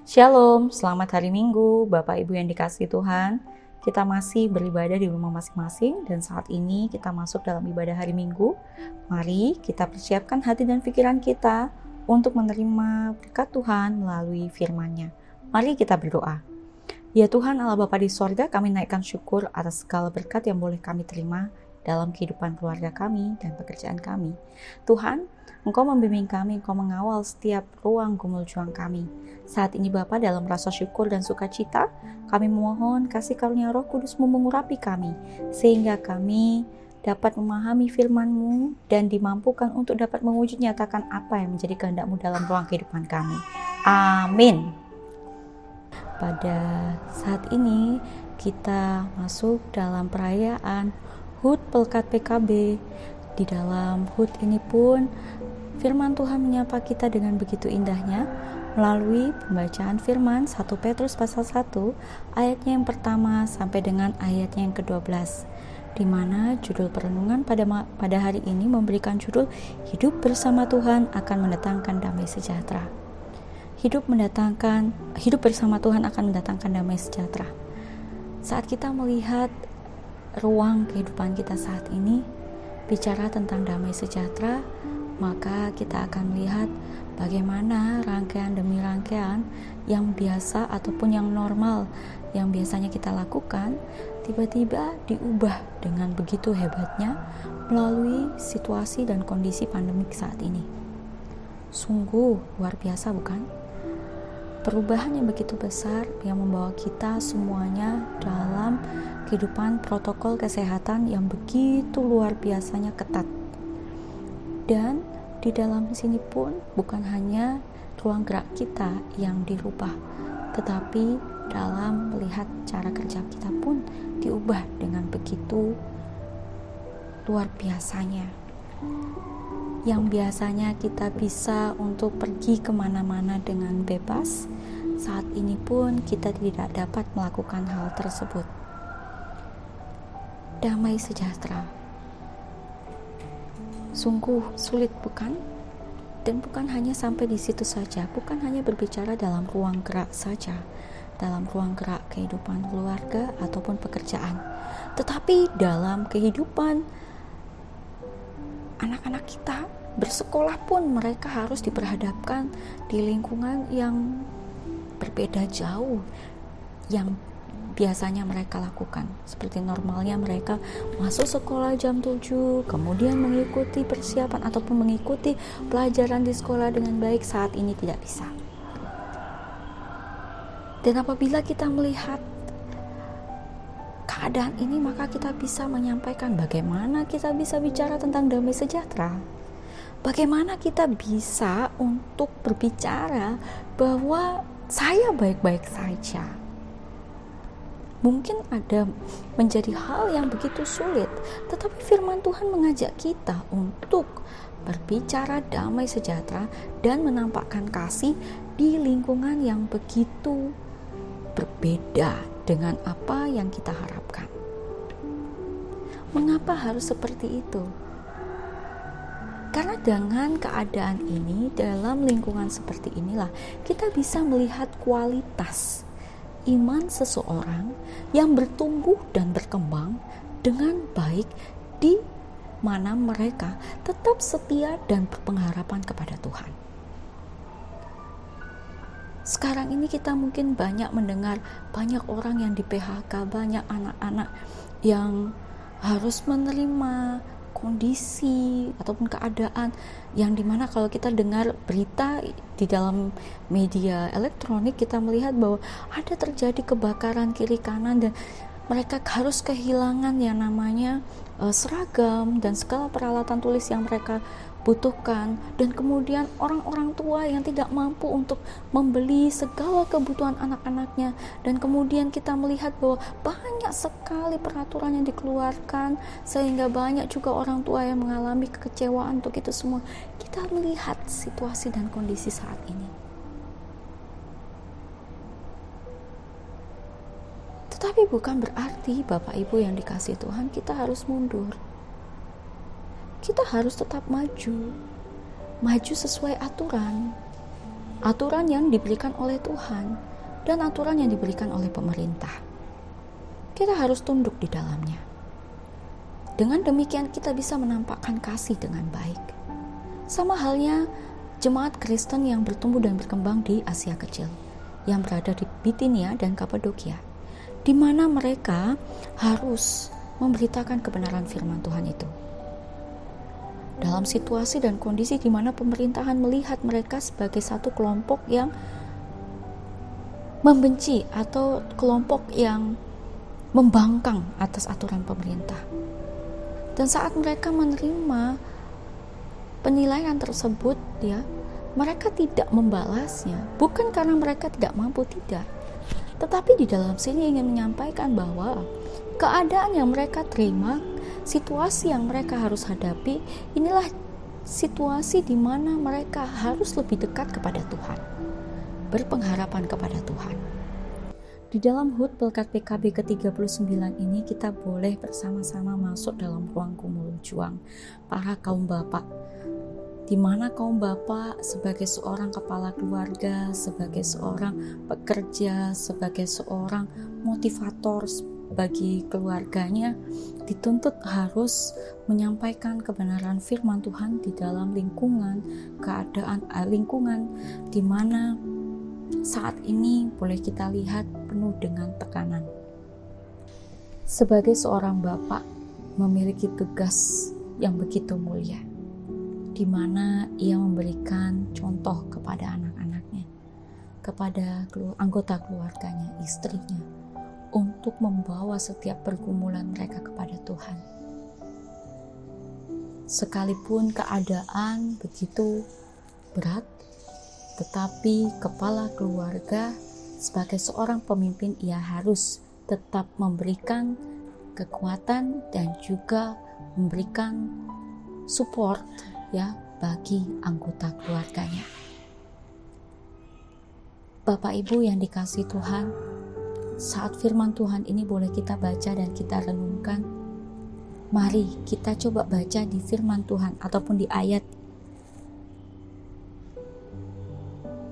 Shalom, selamat hari Minggu, Bapak Ibu yang dikasihi Tuhan. Kita masih beribadah di rumah masing-masing dan saat ini kita masuk dalam ibadah hari Minggu. Mari kita persiapkan hati dan pikiran kita untuk menerima berkat Tuhan melalui firman-Nya. Mari kita berdoa. Ya Tuhan Allah Bapa di sorga, kami naikkan syukur atas segala berkat yang boleh kami terima dalam kehidupan keluarga kami dan pekerjaan kami. Tuhan, Engkau membimbing kami, Engkau mengawal setiap ruang gumul juang kami. Saat ini Bapa, dalam rasa syukur dan sukacita, kami memohon kasih karunia Roh Kudus-Mu mengurapi kami, sehingga kami dapat memahami firman-Mu dan dimampukan untuk dapat mewujud nyatakan apa yang menjadi kehendak-Mu dalam ruang kehidupan kami. Amin. Pada saat ini kita masuk dalam perayaan HUT Pelkat PKB. Di dalam HUT ini pun firman Tuhan menyapa kita dengan begitu indahnya melalui pembacaan firman 1 Petrus pasal 1 ayatnya yang pertama sampai dengan ayatnya yang ke-12, di mana judul perenungan pada hari ini memberikan judul Hidup bersama Tuhan akan mendatangkan damai sejahtera. Hidup bersama Tuhan akan mendatangkan damai sejahtera. Saat kita melihat ruang kehidupan kita saat ini bicara tentang damai sejahtera, maka kita akan melihat bagaimana rangkaian demi rangkaian yang biasa ataupun yang normal yang biasanya kita lakukan tiba-tiba diubah dengan begitu hebatnya melalui situasi dan kondisi pandemik saat ini. Sungguh luar biasa, bukan? Perubahan yang begitu besar yang membawa kita semuanya dalam kehidupan protokol kesehatan yang begitu luar biasanya ketat. Dan di dalam sini pun bukan hanya ruang gerak kita yang dirubah, tetapi dalam melihat cara kerja kita pun diubah dengan begitu luar biasanya. Yang biasanya kita bisa untuk pergi kemana-mana dengan bebas, saat ini pun kita tidak dapat melakukan hal tersebut. Damai sejahtera sungguh sulit, bukan? Dan bukan hanya sampai di situ saja, bukan hanya berbicara dalam ruang gerak saja, dalam ruang gerak kehidupan keluarga ataupun pekerjaan, tetapi dalam kehidupan anak-anak kita bersekolah pun mereka harus diperhadapkan di lingkungan yang berbeda jauh yang biasanya mereka lakukan. Seperti normalnya mereka masuk sekolah jam 7, kemudian mengikuti persiapan ataupun mengikuti pelajaran di sekolah dengan baik, saat ini tidak bisa. Dan apabila kita melihat keadaan ini, maka kita bisa menyampaikan bagaimana kita bisa bicara tentang damai sejahtera. Bagaimana kita bisa untuk berbicara bahwa saya baik-baik saja. Mungkin ada menjadi hal yang begitu sulit, tetapi firman Tuhan mengajak kita untuk berbicara damai sejahtera dan menampakkan kasih di lingkungan yang begitu berbeda dengan apa yang kita harapkan. Mengapa harus seperti itu? Karena dengan keadaan ini, dalam lingkungan seperti inilah kita bisa melihat kualitas iman seseorang yang bertumbuh dan berkembang dengan baik, di mana mereka tetap setia dan berpengharapan kepada Tuhan. Sekarang ini kita mungkin banyak mendengar banyak orang yang di PHK, banyak anak-anak yang harus menerima kondisi ataupun keadaan yang dimana kalau kita dengar berita di dalam media elektronik, kita melihat bahwa ada terjadi kebakaran kiri kanan dan mereka harus kehilangan yang namanya seragam dan segala peralatan tulis yang mereka butuhkan, dan kemudian orang-orang tua yang tidak mampu untuk membeli segala kebutuhan anak-anaknya, dan kemudian kita melihat bahwa banyak sekali peraturan yang dikeluarkan sehingga banyak juga orang tua yang mengalami kekecewaan untuk itu semua. Kita melihat situasi dan kondisi saat ini, tetapi bukan berarti Bapak Ibu yang dikasihi Tuhan kita harus mundur. Kita harus tetap maju sesuai aturan. aturan yang diberikan oleh Tuhan dan aturan yang diberikan oleh pemerintah. Kita harus tunduk di dalamnya. Dengan demikian kita bisa menampakkan kasih dengan baik. Sama halnya jemaat Kristen yang bertumbuh dan berkembang di Asia Kecil, yang berada di Bitinia dan Kapadokia, di mana mereka harus memberitakan kebenaran firman Tuhan itu. Dalam situasi dan kondisi di mana pemerintahan melihat mereka sebagai satu kelompok yang membenci atau kelompok yang membangkang atas aturan pemerintah. Dan saat mereka menerima penilaian tersebut, mereka tidak membalasnya, bukan karena mereka tidak mampu, tidak. Tetapi di dalam sini ingin menyampaikan bahwa keadaan yang mereka terima, situasi yang mereka harus hadapi, inilah situasi di mana mereka harus lebih dekat kepada Tuhan, berpengharapan kepada Tuhan. Di dalam HUT Pelkat PKB ke-39 ini kita boleh bersama-sama masuk dalam ruang kumul juang para kaum bapak, di mana kaum bapak sebagai seorang kepala keluarga, sebagai seorang pekerja, sebagai seorang motivator bagi keluarganya, dituntut harus menyampaikan kebenaran firman Tuhan di dalam lingkungan di mana saat ini boleh kita lihat penuh dengan tekanan. Sebagai seorang bapak memiliki tugas yang begitu mulia, di mana ia memberikan contoh kepada anak-anaknya, kepada anggota keluarganya, istrinya, untuk membawa setiap pergumulan mereka kepada Tuhan. Sekalipun keadaan begitu berat, tetapi kepala keluarga sebagai seorang pemimpin, ia harus tetap memberikan kekuatan dan juga memberikan support bagi anggota keluarganya. Bapak Ibu yang dikasihi Tuhan, saat firman Tuhan ini boleh kita baca dan kita renungkan. Mari kita coba baca di firman Tuhan ataupun di ayat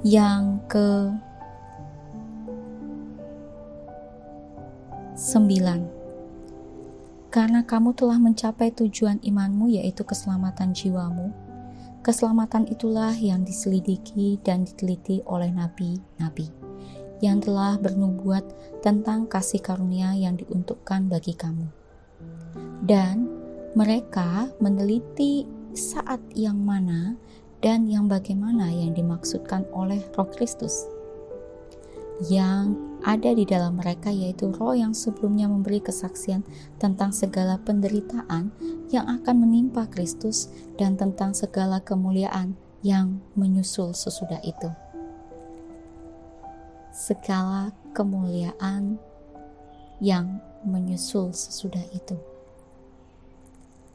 yang ke-9. Karena kamu telah mencapai tujuan imanmu, yaitu keselamatan jiwamu. Keselamatan itulah yang diselidiki dan diteliti oleh nabi-nabi yang telah bernubuat tentang kasih karunia yang diuntukkan bagi kamu. Dan mereka meneliti saat yang mana dan yang bagaimana yang dimaksudkan oleh Roh Kristus yang ada di dalam mereka, yaitu Roh yang sebelumnya memberi kesaksian tentang segala penderitaan yang akan menimpa Kristus dan tentang segala kemuliaan yang menyusul sesudah itu. Segala kemuliaan yang menyusul sesudah itu.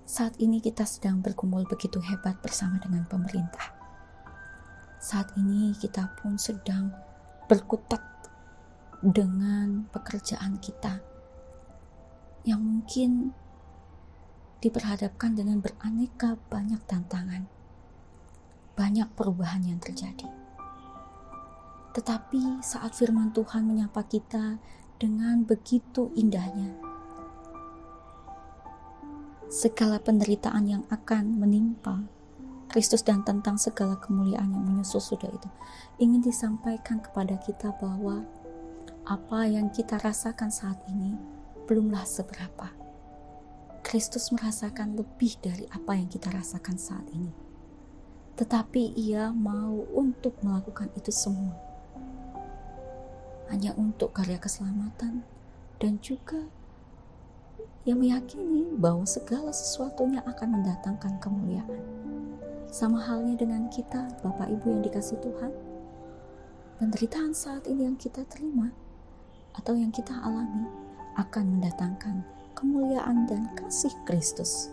Saat ini kita sedang bergumul begitu hebat bersama dengan pemerintah. Saat ini kita pun sedang berkutat dengan pekerjaan kita yang mungkin diperhadapkan dengan beraneka banyak tantangan, banyak perubahan yang terjadi. Tetapi saat firman Tuhan menyapa kita dengan begitu indahnya, segala penderitaan yang akan menimpa Kristus dan tentang segala kemuliaan yang menyusul sudah itu, ingin disampaikan kepada kita bahwa apa yang kita rasakan saat ini belumlah seberapa. Kristus merasakan lebih dari apa yang kita rasakan saat ini. Tetapi Ia mau untuk melakukan itu semua hanya untuk karya keselamatan, dan juga Ia meyakini bahwa segala sesuatunya akan mendatangkan kemuliaan. Sama halnya dengan kita, Bapak Ibu yang dikasihi Tuhan, penderitaan saat ini yang kita terima atau yang kita alami akan mendatangkan kemuliaan dan kasih Kristus.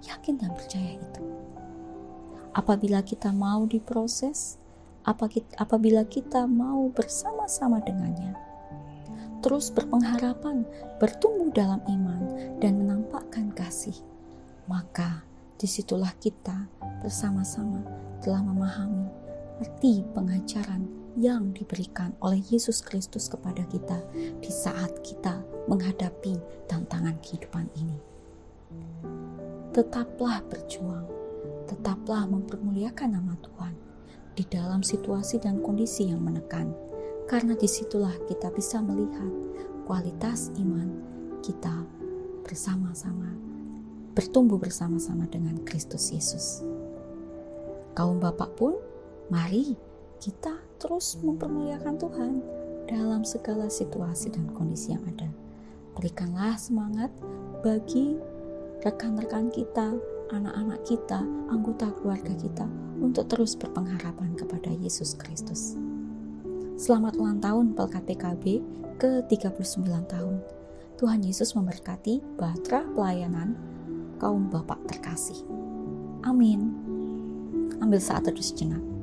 Yakin dan percaya itu. Apabila kita mau diproses, apabila kita mau bersama-sama dengannya, terus berpengharapan, bertumbuh dalam iman, dan menampakkan kasih, maka disitulah kita bersama-sama telah memahami arti pengajaran yang diberikan oleh Yesus Kristus kepada kita di saat kita menghadapi tantangan kehidupan ini. Tetaplah berjuang, tetaplah mempermuliakan nama Tuhan di dalam situasi dan kondisi yang menekan, karena disitulah kita bisa melihat kualitas iman kita bersama-sama, bertumbuh bersama-sama dengan Kristus Yesus. Kaum bapak pun, mari kita terus mempermuliakan Tuhan dalam segala situasi dan kondisi yang ada. Berikanlah semangat bagi rekan-rekan kita, anak-anak kita, anggota keluarga kita untuk terus berpengharapan kepada Yesus Kristus. Selamat ulang tahun Pelkat PKB ke-39 tahun. Tuhan Yesus memberkati bahtera pelayanan kaum bapak terkasih. Amin. Ambil saat teduh sejenak.